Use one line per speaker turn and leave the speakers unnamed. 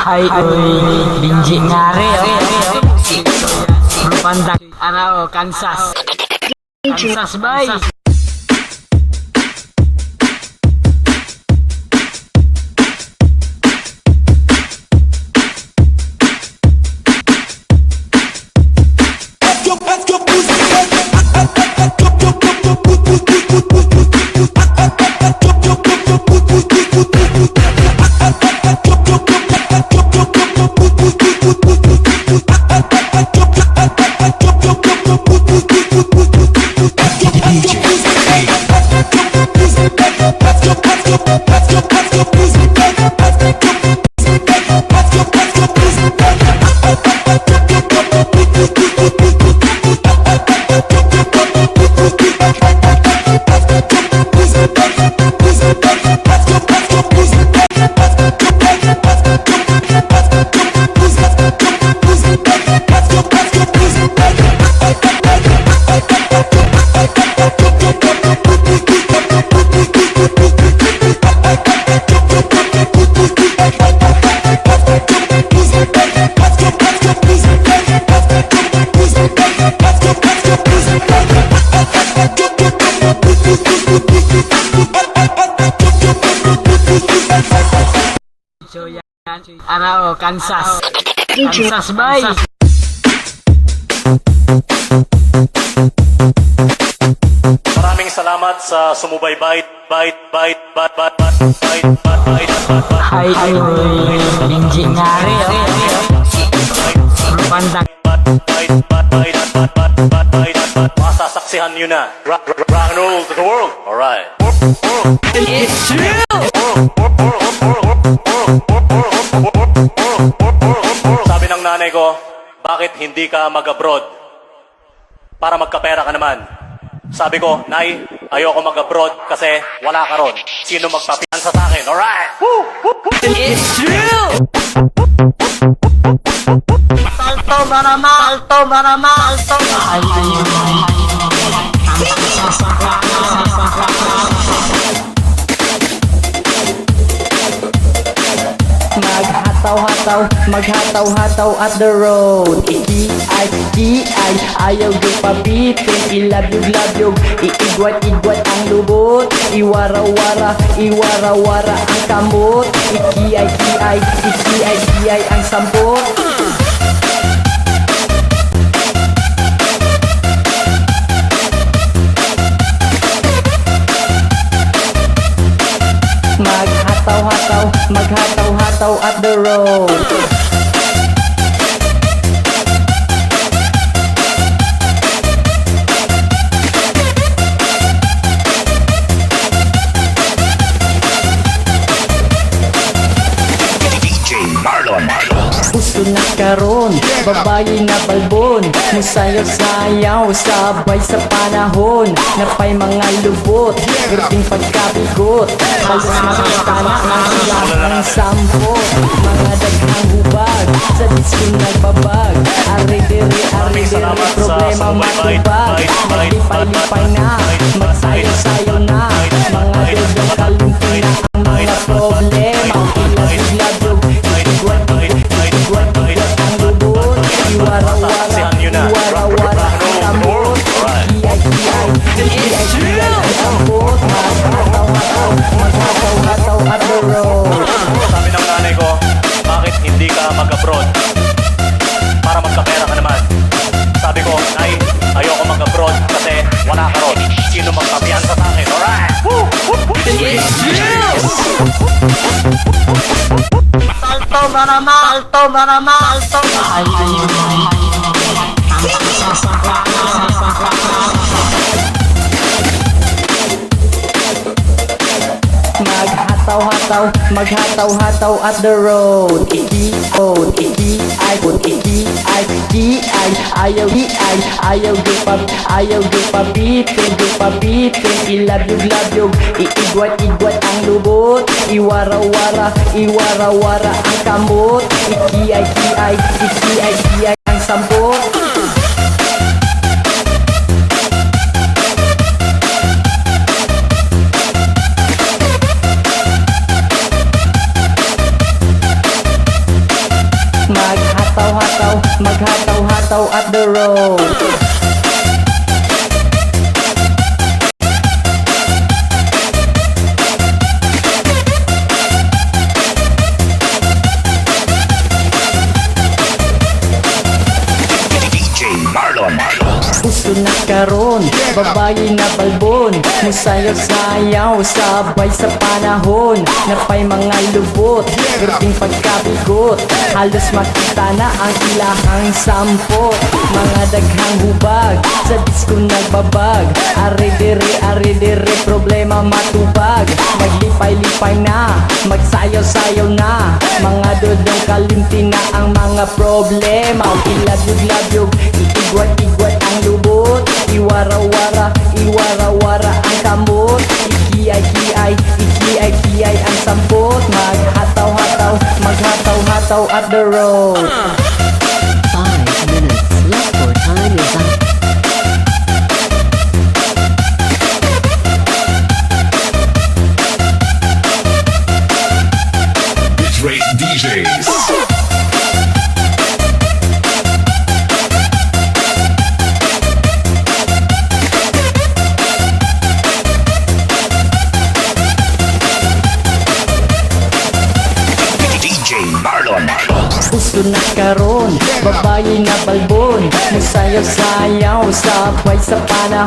Hay oi, binji ngare Pandak Arao, Kansas Kansas bay Arao, Kansas Kansas bay
Maraming salamat sa sumubaybay.
Hay oi, binji ngare Pandak
Masasaksihan nyo na rock and roll to the world. Alright.
It's true.
Sabi ng nanay ko, bakit hindi ka mag-abroad? Para magkapera ka naman. Sabi ko, Nay, ayoko mag-abroad kasi wala ka ron. Sino magpapiansa sa akin? Alright!
It's true. Salto barama, alto. Ay, Maghataw-hataw at the road. Ikiay, ayaw yung pabitin. Ilabyog-labyog, iigwat-igwat ang lubot. Iwara-wara ang kamot. Ikiay ang sampot. Maghataw-hataw at the road. Puso na karon, babae na balbon. Musayaw-sayaw, sabay sa panahon. Napay mga lubot, gerting pagkabigot. Halos makakana ng silang sampot. Mga daghang hubag, sa disco nagbabag. Ari-diri, problema matubag. Maglipay-lipay na, magsayaw-sayaw na. Mga dodong kalumpi na ang mga problema. Ilabig-labog,
Masasaksihan nyo na rock and roll to the world. Alright.
Maghataw at the road.
Sabi ng nanay ko, bakit hindi ka mag-abroad? Para magkapera ka naman. Sabi ko, Nay, ayoko mag-abroad kasi wala ka ron. Sino magpapiansa sa akin? Alright!
It's true! Salto barama, alto. Ay, Maghataw-hataw at the road. Ikiay, ayaw yung pabitin. Ilabyog-labyog, iigwat-igwat ang lubot. Iwara-wara ang kamot. Ikiay ang sampot. maghataw-hataw at the road. Puso na karon, babae na balbon, musayaw-sayaw, sabay sa panahon. Napay mga lubot, perting pagkabigot, halos makita na ang ilahang sampot. Mga daghang hubag, sa disco nagbabag, ari-diri, problema matubag. Maglipay-lipay na, magsayaw-sayaw na, mga dodong kalimti na ang mga problema. Ilabyog-labyog, iigwat-igwat ang lubot, iwara-wara ang kamot. Ikiay ang sampot, maghataw-hataw at the road.
5 minutes left for time is up.
Bitrate DJs.
Puso na karon, babae na balbon, musayaw-sayaw, sabay sa panahon.